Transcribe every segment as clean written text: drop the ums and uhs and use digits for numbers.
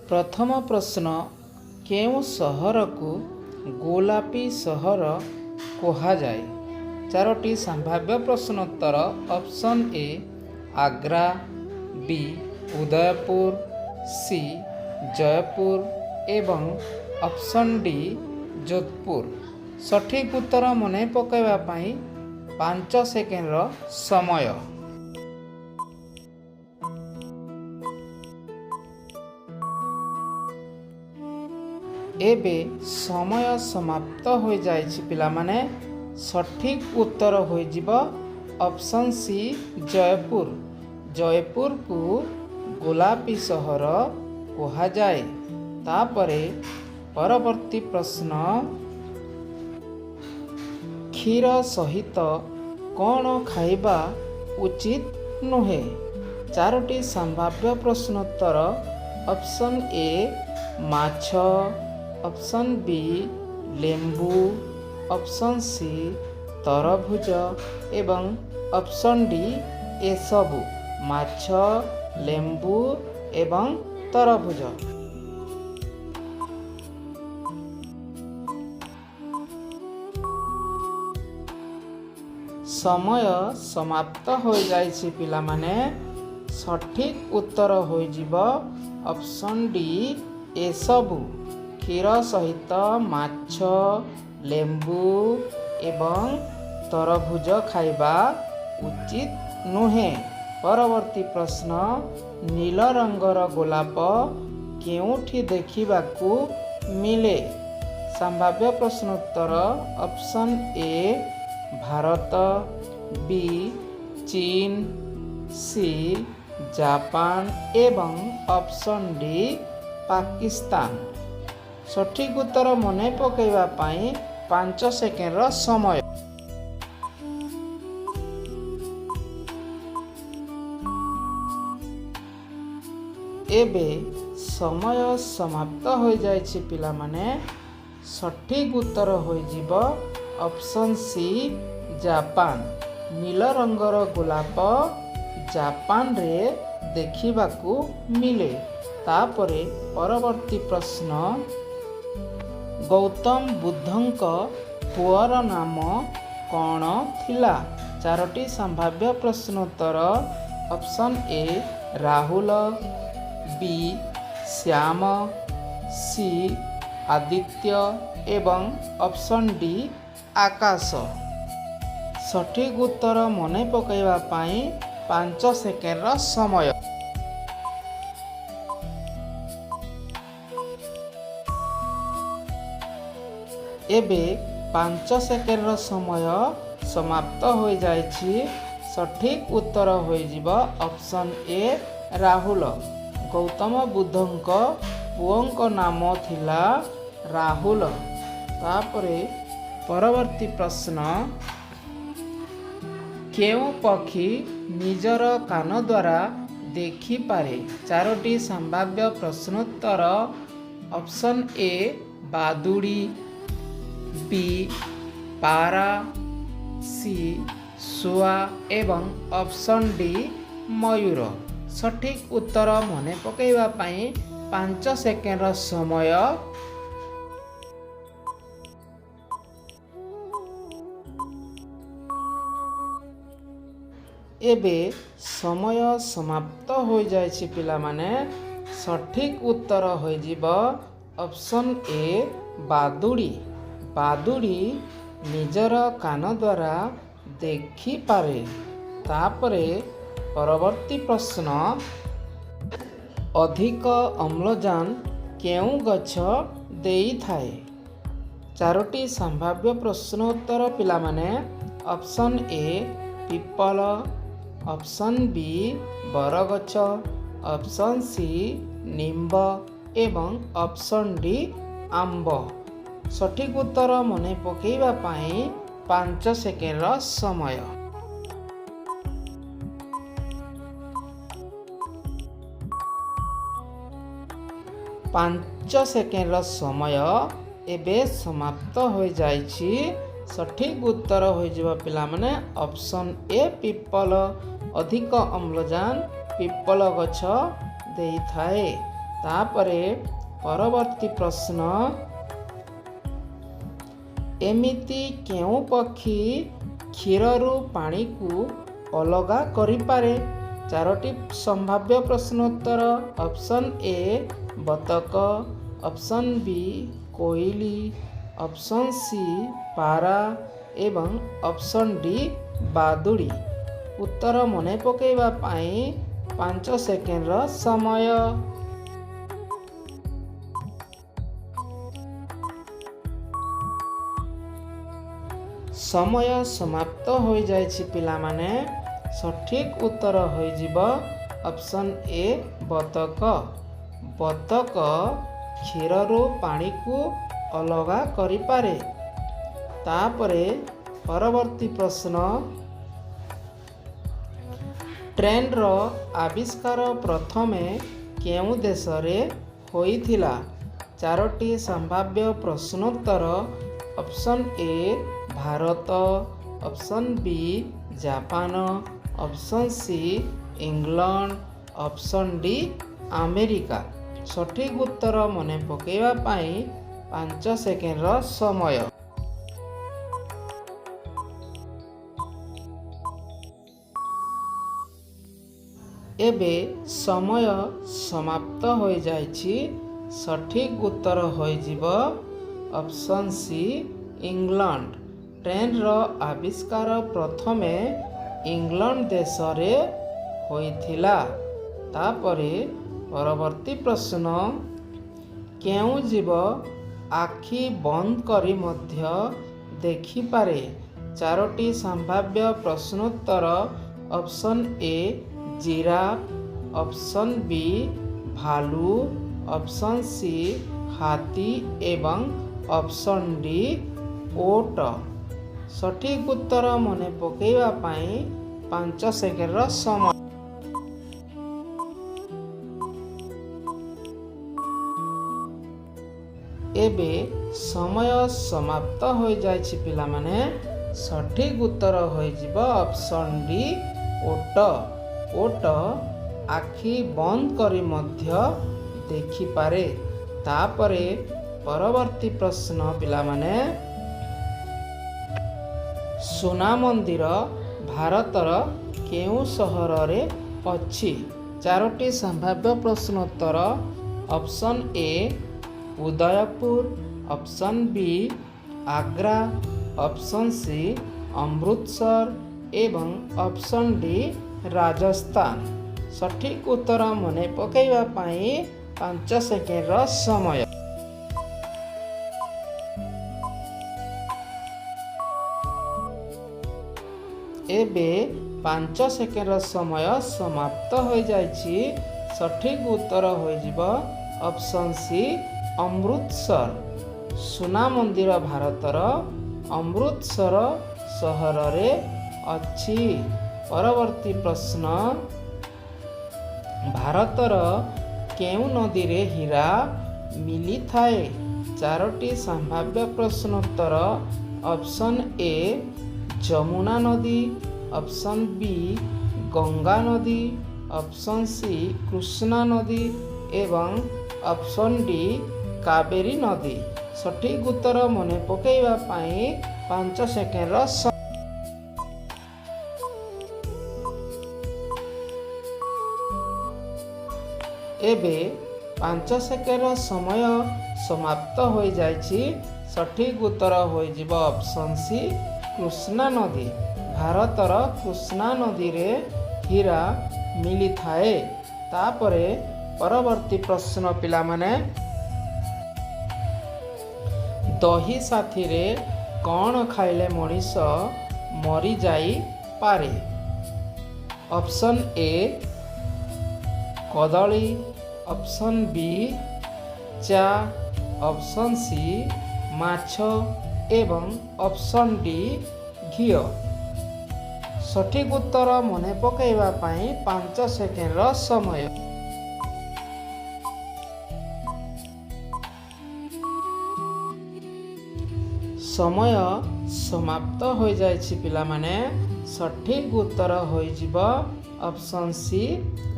प्रथम प्रश्न केउं सहर को गोलापी सहर कहुए। चारोटी संभाव्य प्रश्नोत्तर option A Agra, B Udaipur, C Jaipur एवं ऑप्शन डी जोधपुर। सठिक उत्तर मने पकाइबा पई 5 सेकेंड समय। एबे समय समाप्त हो जाइछि पिलामाने। सठिक उत्तर होई जिवो ऑप्शन सी जयपुर। जयपुर को गोलापी सहर कहा जाए। तापरे परवर्ती प्रश्न क्षीर सहित कौन खाइबा उचित नुहे। चारोटी संभाव्य प्रश्नोत्तर ऑप्शन ए माछ, ऑप्शन बी लेंबू, ऑप्शन सी तरभुज एवं ऑप्शन डी ए सबु माछ, लेंबू एवं तरभुज। समय समाप्त हो जाइछि पिलामाने। सठिक उत्तर होई जिवो ऑप्शन डी ए सबु क्षीर सहित माछ, लेंबू एवं तरभुज खाइबा उचित नुहे। परवर्ती प्रश्न नील रंगर गोलाप केउठी देखिबाकू मिले। संभाव्य प्रश्नोत्तर ऑप्शन ए भारत, बी चीन, सी जापान एवं ऑप्शन डी पाकिस्तान। सठिक उत्तर मने पकाइबा पई 5 सेकेंड समय। एबे समय समाप्त हो जाइछि पिलामाने। सठिक उत्तर होई जिवो ऑप्शन सी जापान। नील रंगर गोलाप जापान रे देखिबाकू मिले। तापरे परवर्ती प्रश्न गौतम बुद्धंक पुअर नाम कौन थिला। चारोटी संभाव्य प्रश्नोत्तर option A Rahul, B Shyam, C Aditya एवं ऑप्शन डी आकाश। सठिक उत्तर मने पकाइबा पई 5 सेकेंड समय। एबे 5 सेकेंड समय समाप्त हो जाइछि। सठिक उत्तर होई जिवो ऑप्शन ए राहुल। गौतम बुद्धंक पुओंक नाम थिला राहुल। तापरे परवर्ती प्रश्न केउं पक्षी निजर कान द्वारा देखि पारे। चारोटी संभाव्य प्रश्नोत्तर ऑप्शन ए बादुड़ी, बी पारा, सी सुआ एवं ऑप्शन डी मयूर। सठिक उत्तर मने पकाइबा पई 5 सेकेंड समय। समय समाप्त हो जाइछि पिलामाने। सठिक उत्तर होई जिवो ऑप्शन ए बादुड़ी। बादुड़ी निजर कान द्वारा देखि पारे। तापरे परवर्ती प्रश्न अधिक अम्लजान केउं गछ देई थाए। चारोटी संभाव्य प्रश्नोत्तर पिलामाने ऑप्शन ए पिपल, ऑप्शन बी बरगछ, ऑप्शन सी निम्ब एवं ऑप्शन डी आंब। सठिक उत्तर मने पकाइबा पई 5 सेकेंड समय। 5 सेकेंड समय एबे समाप्त हो जाइछि। सठिक उत्तर हो जिवो पिलामाने ऑप्शन ए पिपल। अधिक अम्लजान पिपल गछ देई थाए। तापरे परवर्ती प्रश्न एमिति केउ पक्षी क्षीररु पानी को अलगा करि पारे। चारोटी संभाव्य प्रश्नोत्तर ऑप्शन ए बतक, ऑप्शन बी कोइली, ऑप्शन सी पारा एवं ऑप्शन डी बादुड़ी। उत्तर मने पकेइबा पाई 5 सेकेंड रो समय। समय समाप्त हो जाइछि पिला माने। सठिक उत्तर हो जिवो ऑप्शन ए बतक। बतक क्षीररु पानी को अलगा करि पारे। तापरे परवर्ती प्रश्न ट्रेन रो आविष्कार प्रथमे केउ देश रे होइथिला। चारोटी संभाव्य प्रश्नोत्तर option A Bharat, option B Japan, option C England, option D America. सठिक उत्तर मने पकेइबा पाई 5 सेकेंड रो समय। एबे समय समाप्त हो जाइछि। सठिक उत्तर हो जिवो ऑप्शन सी इंग्लैंड। ट्रेन रो आविष्कार प्रथमे इंग्लैंड देश रे होइथिला। तापरे परवर्ती प्रश्न केउ जीव आखि बंद करी मध्य देखि पारे। चारोटी संभाव्य प्रश्नोत्तर option A giraffe, option B भालू, ऑप्शन सी हाथी एवं ऑप्शन डी ओट। सठिक उत्तर मने पकेइबा पाई 5 सेकेंड रो समय। एबे समय समाप्त हो जाइछि पिला माने। सठिक उत्तर हो जिवो ऑप्शन डी ओट। ओट आखि बंद करी मध्य देखि पारे। तापरे परवर्ती प्रश्न पिला माने सुना मंदिर भारतर केउ सहर रे अछि। चारोटी संभाव्य प्रश्नोत्तर option A Udaipur, option B Agra, option C Amritsar एवं ऑप्शन डी राजस्थान। सठिक उत्तर मने पकेइबा पाई 5 सेकेंड रो समय। एबे 5 सेकेंड रो समय समाप्त हो जाइछि। सठिक उत्तर हो जिवो ऑप्शन सी अमृतसर। सुना मंदिर भारतर अमृतसर सहर रे अछि। परवर्ती प्रश्न भारतर केउ नदी रे हीरा मिली थाए। चारोटी संभाव्य प्रश्नोत्तर ऑप्शन ए जमुना नदी, ऑप्शन बी गंगा नदी, ऑप्शन सी कृष्णा नदी एवं ऑप्शन डी कावेरी नदी। सठिक उत्तर मने पकेइबा पाई 5 सेकेंड रो एबे 5 सेकेंड रो समय समाप्त हो जाइछि। सठिक उत्तर हो जिवो ऑप्शन सी कृष्णा नदी। भारतर कृष्णा नदी रे हीरा मिली थाए। तापरे परवर्ती प्रश्न पिला माने दही साथी रे कौन खाइले मनीष मरी जाई पारे। ऑप्शन ए कदली, ऑप्शन बी चा, ऑप्शन सी माछ एवं ऑप्शन डी घिओ। सठिक उत्तर मने पकेइबा पाई 5 सेकेंड रो समय। समय समाप्त हो जाइछि पिला माने। सठिक उत्तर हो जिवो ऑप्शन सी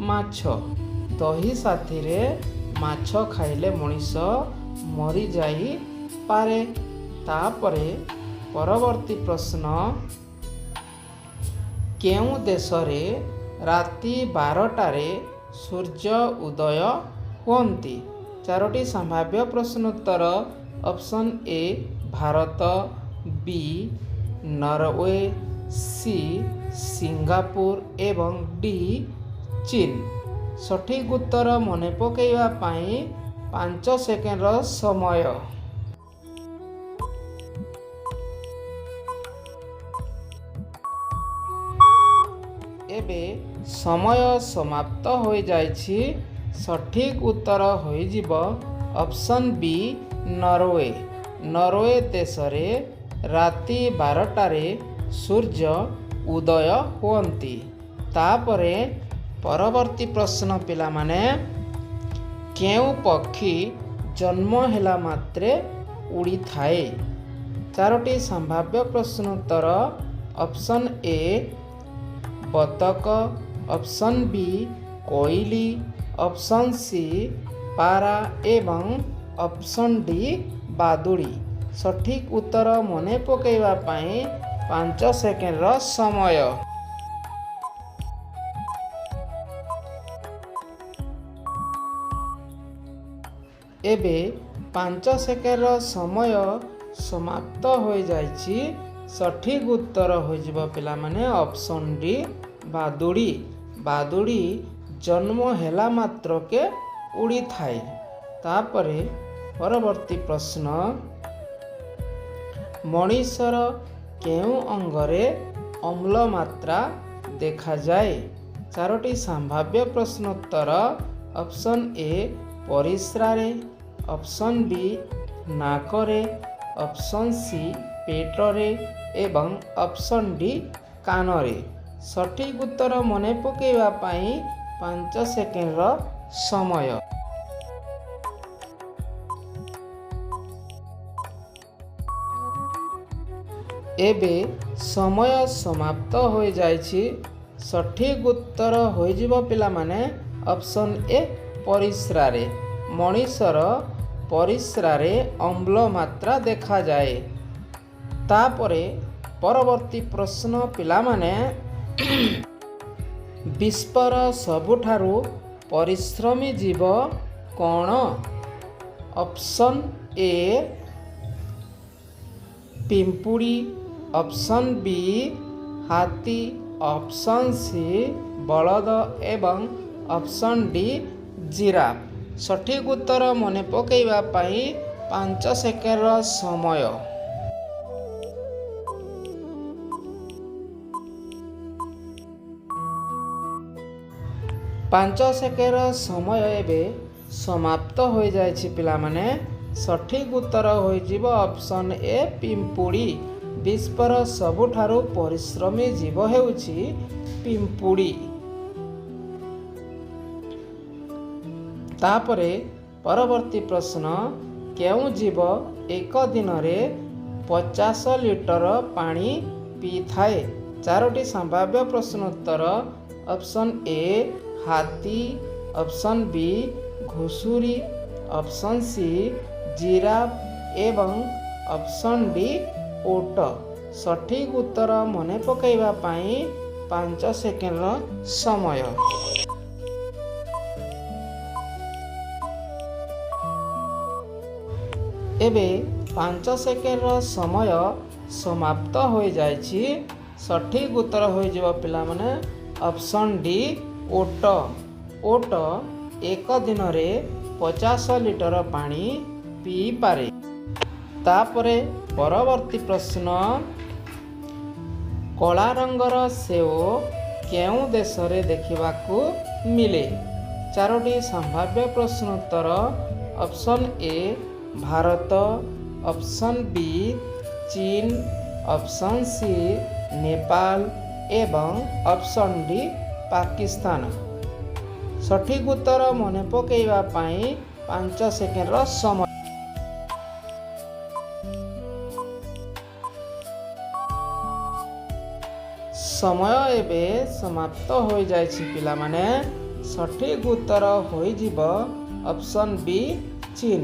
माछ। दही साथी रे ମାଛ ଖାଇଲେ ମଣିଷ ମରିଯାଇପାରେ। ତାପରେ ପରବର୍ତ୍ତୀ ପ୍ରଶ୍ନ, କେଉଁ ଦେଶରେ ରାତି 12ଟାରେ ସୂର୍ଯ୍ୟ ଉଦୟ ହୁଅନ୍ତି? ଚାରୋଟି ସମ୍ଭାବ୍ୟ ପ୍ରଶ୍ନ ଉତ୍ତର। Option A Bharat, B Norway, C Singapore ଏବଂ ଡି ଚୀନ। ସଠିକ୍ ଉତ୍ତର ମନେ ପକାଇବା ପାଇଁ 5 ସେକେଣ୍ଡର ସମୟ। ଏବେ ସମୟ ସମାପ୍ତ ହୋଇଯାଇଛି। ସଠିକ୍ ଉତ୍ତର ହୋଇଯିବ ଅପସନ୍ ବି ନରୱେ। ନରୱେ ଦେଶରେ ରାତି 12ଟାରେ ସୂର୍ଯ୍ୟ ଉଦୟ ହୁଅନ୍ତି। ତାପରେ ପରବର୍ତ୍ତୀ ପ୍ରଶ୍ନ ପିଲାମାନେ, କେଉଁ ପକ୍ଷୀ ଜନ୍ମ ହେଲା ମାତ୍ରେ ଉଡ଼ିଥାଏ? ଚାରୋଟି ସମ୍ଭାବ୍ୟ ପ୍ରଶ୍ନ ଉତ୍ତର। ଅପସନ୍ ଏ ବତକ, ଅପସନ୍ ବି କୋଇଲି, ଅପସନ୍ ସି ପାରା ଏବଂ ଅପସନ୍ ଡି ବାଦୁଡ଼ି। ସଠିକ୍ ଉତ୍ତର ମନେ ପକାଇବା ପାଇଁ 5 ସେକେଣ୍ଡର ସମୟ। ଏବେ 5 ସେକେଣ୍ଡର ସମୟ ସମାପ୍ତ ହୋଇଯାଇଛି। ସଠିକ୍ ଉତ୍ତର ହୋଇଯିବ ପିଲାମାନେ ଅପସନ୍ ଡି ବାଦୁଡ଼ି। ବାଦୁଡ଼ି ଜନ୍ମ ହେଲା ମାତ୍ରକେ ଉଡ଼ିଥାଏ। ତାପରେ ପରବର୍ତ୍ତୀ ପ୍ରଶ୍ନ, ମଣିଷର କେଉଁ ଅଙ୍ଗରେ ଅମ୍ଳ ମାତ୍ରା ଦେଖାଯାଏ? ଚାରୋଟି ସମ୍ଭାବ୍ୟ ପ୍ରଶ୍ନ ଉତ୍ତର। ଅପସନ୍ ଏ ପରିସ୍ରାରେ, ଅପସନ୍ ବି ନାକରେ, ଅପସନ୍ ସି ପେଟରେ ଏବଂ ଅପସନ୍ ଡି କାନରେ। ସଠିକ୍ ଉତ୍ତର ମନେ ପକାଇବା ପାଇଁ 5 ସେକେଣ୍ଡର ସମୟ। ଏବେ ସମୟ ସମାପ୍ତ ହୋଇଯାଇଛି। ସଠିକ୍ ଉତ୍ତର ହୋଇଯିବ ପିଲାମାନେ ଅପସନ୍ ଏ ପରିସ୍ରାରେ। ମଣିଷର ପରିସ୍ରାରେ ଅମ୍ଳ ମାତ୍ରା ଦେଖାଯାଏ। ତାପରେ ପରବର୍ତ୍ତୀ ପ୍ରଶ୍ନ ପିଲାମାନେ, ବିଶ୍ୱର ସବୁଠାରୁ ପରିଶ୍ରମୀ ଜୀବ କ'ଣ? ଅପସନ୍ ଏ ପିମ୍ପୁଡ଼ି, ଅପସନ୍ ବି ହାତୀ, ଅପସନ୍ ସି ବଳଦ ଏବଂ ଅପସନ୍ ଡି ଜିରାଫ। ସଠିକ୍ ଉତ୍ତର ମନେ ପକାଇବା ପାଇଁ 5 ସେକେଣ୍ଡର ସମୟ। ପାଞ୍ଚ ସେକେଣ୍ଡର ସମୟ ଏବେ ସମାପ୍ତ ହୋଇଯାଇଛି ପିଲାମାନେ। ସଠିକ୍ ଉତ୍ତର ହୋଇଯିବ ଅପସନ୍ ଏ ପିମ୍ପୁଡ଼ି। ବିଶ୍ୱର ସବୁଠାରୁ ପରିଶ୍ରମୀ ଜୀବ ହେଉଛି ପିମ୍ପୁଡ଼ି। ତାପରେ ପରବର୍ତ୍ତୀ ପ୍ରଶ୍ନ, କେଉଁ ଜୀବ ଏକ ଦିନରେ 50 ଲିଟର ପାଣି ପିଇଥାଏ? ଚାରୋଟି ସମ୍ଭାବ୍ୟ ପ୍ରଶ୍ନ ଉତ୍ତର। ଅପସନ୍ ଏ ହାତୀ, ଅପସନ୍ ବି ଘୁଷୁରୀ, ଅପସନ୍ ସି ଜିରାଫ ଏବଂ ଅପସନ୍ ଡି ଓଟ। ସଠିକ୍ ଉତ୍ତର ମନେ ପକାଇବା ପାଇଁ 5 ସେକେଣ୍ଡର ସମୟ। ଏବେ 5 ସେକେଣ୍ଡର ସମୟ ସମାପ୍ତ ହୋଇଯାଇଛି। ସଠିକ୍ ଉତ୍ତର ହୋଇଯିବ ପିଲାମାନେ ଅପସନ୍ ଡି ଓଟ। ଓଟ ଏକ ଦିନରେ 50 ଲିଟର ପାଣି ପିଇପାରେ। ତାପରେ ପରବର୍ତ୍ତୀ ପ୍ରଶ୍ନ, କଳା ରଙ୍ଗର ସେଓ କେଉଁ ଦେଶରେ ଦେଖିବାକୁ ମିଳେ? ଚାରୋଟି ସମ୍ଭାବ୍ୟ ପ୍ରଶ୍ନ ଉତ୍ତର। Option A Bharat, option B ଚୀନ, ଅପସନ୍ ସି ନେପାଳ ଏବଂ ଅପସନ୍ ଡି ପାକିସ୍ତାନ। ସଠିକ୍ ଉତ୍ତର ମନେ ପକାଇବା ପାଇଁ 5 ସେକେଣ୍ଡର ସମୟ। ସମୟ ଏବେ ସମାପ୍ତ ହୋଇଯାଇଛି ପିଲାମାନେ। ସଠିକ୍ ଉତ୍ତର ହୋଇଯିବ ଅପସନ୍ ବି ଚୀନ।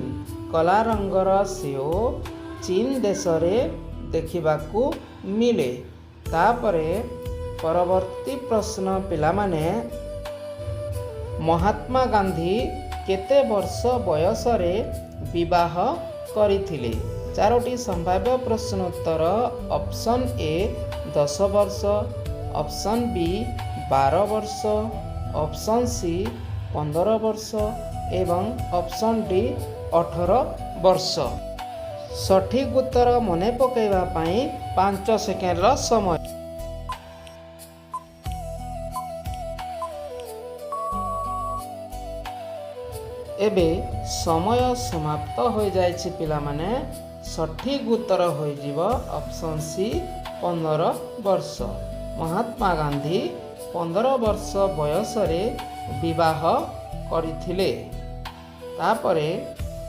କଳା ରଙ୍ଗର ସେଓ ଚୀନ ଦେଶରେ ଦେଖିବାକୁ ମିଳେ। ତାପରେ ପରବର୍ତ୍ତୀ ପ୍ରଶ୍ନ ପିଲାମାନେ, ମହାତ୍ମା ଗାନ୍ଧୀ କେତେ ବର୍ଷ ବୟସରେ ବିବାହ କରିଥିଲେ? 4ଟି ସମ୍ଭାବ୍ୟ ପ୍ରଶ୍ନ ଉତ୍ତର। ଅପସନ୍ ଏ 10 ବର୍ଷ, ଅପସନ୍ ବି 12 ବର୍ଷ, ଅପସନ୍ ସି 15 ବର୍ଷ ଏବଂ ଅପସନ୍ ଡି 18 ବର୍ଷ। ସଠିକ୍ ଉତ୍ତର ମନେ ପକାଇବା ପାଇଁ 5 ସେକେଣ୍ଡର ସମୟ। ଏବେ ସମୟ ସମାପ୍ତ ହୋଇଯାଇଛି ପିଲାମାନେ। ସଠିକ୍ ଉତ୍ତର ହୋଇଯିବ ଅପସନ୍ ସି 15 ବର୍ଷ। ମହାତ୍ମା ଗାନ୍ଧୀ 15 ବର୍ଷ ବୟସରେ ବିବାହ କରିଥିଲେ। ତାପରେ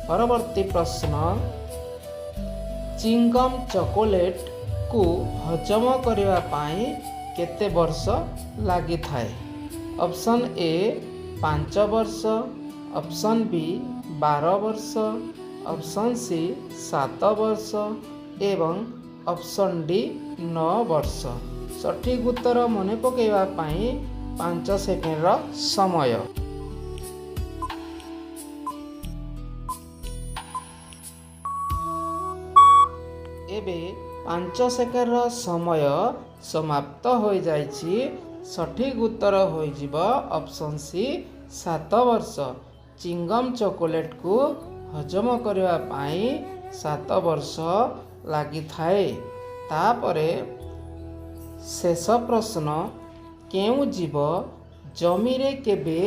ପରବର୍ତ୍ତୀ ପ୍ରଶ୍ନ, ଚିଙ୍ଗମ୍ ଚକୋଲେଟ୍କୁ ହଜମ କରିବା ପାଇଁ କେତେ ବର୍ଷ ଲାଗିଥାଏ? ଅପସନ୍ ଏ 5 ବର୍ଷ, ଅପସନ୍ ବି 12 ବର୍ଷ, ଅପସନ୍ ସି 7 ବର୍ଷ ଏବଂ ଅପସନ୍ ଡି 9 ବର୍ଷ। ସଠିକ୍ ଉତ୍ତର ମନେ ପକାଇବା ପାଇଁ 5 ସେକେଣ୍ଡର ସମୟ। ଏବେ 5 ସେକେଣ୍ଡର ସମୟ ସମାପ୍ତ ହୋଇଯାଇଛି। ସଠିକ୍ ଉତ୍ତର ହୋଇଯିବ ଅପସନ୍ ସି 7 ବର୍ଷ। ଚିଙ୍ଗମ୍ ଚକୋଲେଟ୍କୁ ହଜମ କରିବା ପାଇଁ 7 ବର୍ଷ ଲାଗିଥାଏ। ତାପରେ ଶେଷ ପ୍ରଶ୍ନ, କେଉଁ ଜୀବ ଜମିରେ କେବେ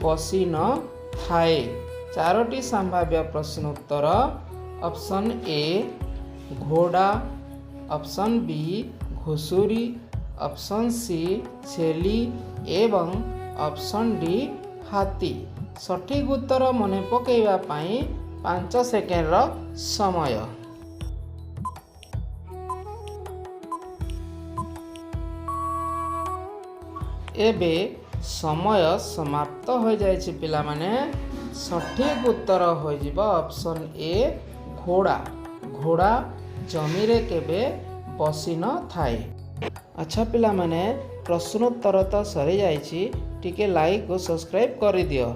ବସି ନଥାଏ? 4ଟି ସମ୍ଭାବ୍ୟ ପ୍ରଶ୍ନ ଉତ୍ତର। ଅପସନ୍ ଏ ଘୋଡ଼ା, ଅପସନ୍ ବି ଘୁଷୁରୀ, ଅପସନ୍ ସି ଛେଳି ଏବଂ ଅପସନ୍ ଡି ହାତୀ। ସଠିକ୍ ଉତ୍ତର ମନେ ପକାଇବା ପାଇଁ 5 ସେକେଣ୍ଡର ସମୟ। ଏବେ ସମୟ ସମାପ୍ତ ହୋଇଯାଇଛି ପିଲାମାନେ। ସଠିକ୍ ଉତ୍ତର ହୋଇଯିବ ଅପସନ୍ ଏ ଘୋଡ଼ା। ଘୋଡ଼ା ଜମିରେ କେବେ ବସି ନଥାଏ। ଆଚ୍ଛା ପିଲାମାନେ, ପ୍ରଶ୍ନୋତ୍ତର ତ ସରିଯାଇଛି। ଟିକେ ଲାଇକ୍ ଓ ସବସ୍କ୍ରାଇବ୍ କରିଦିଅ।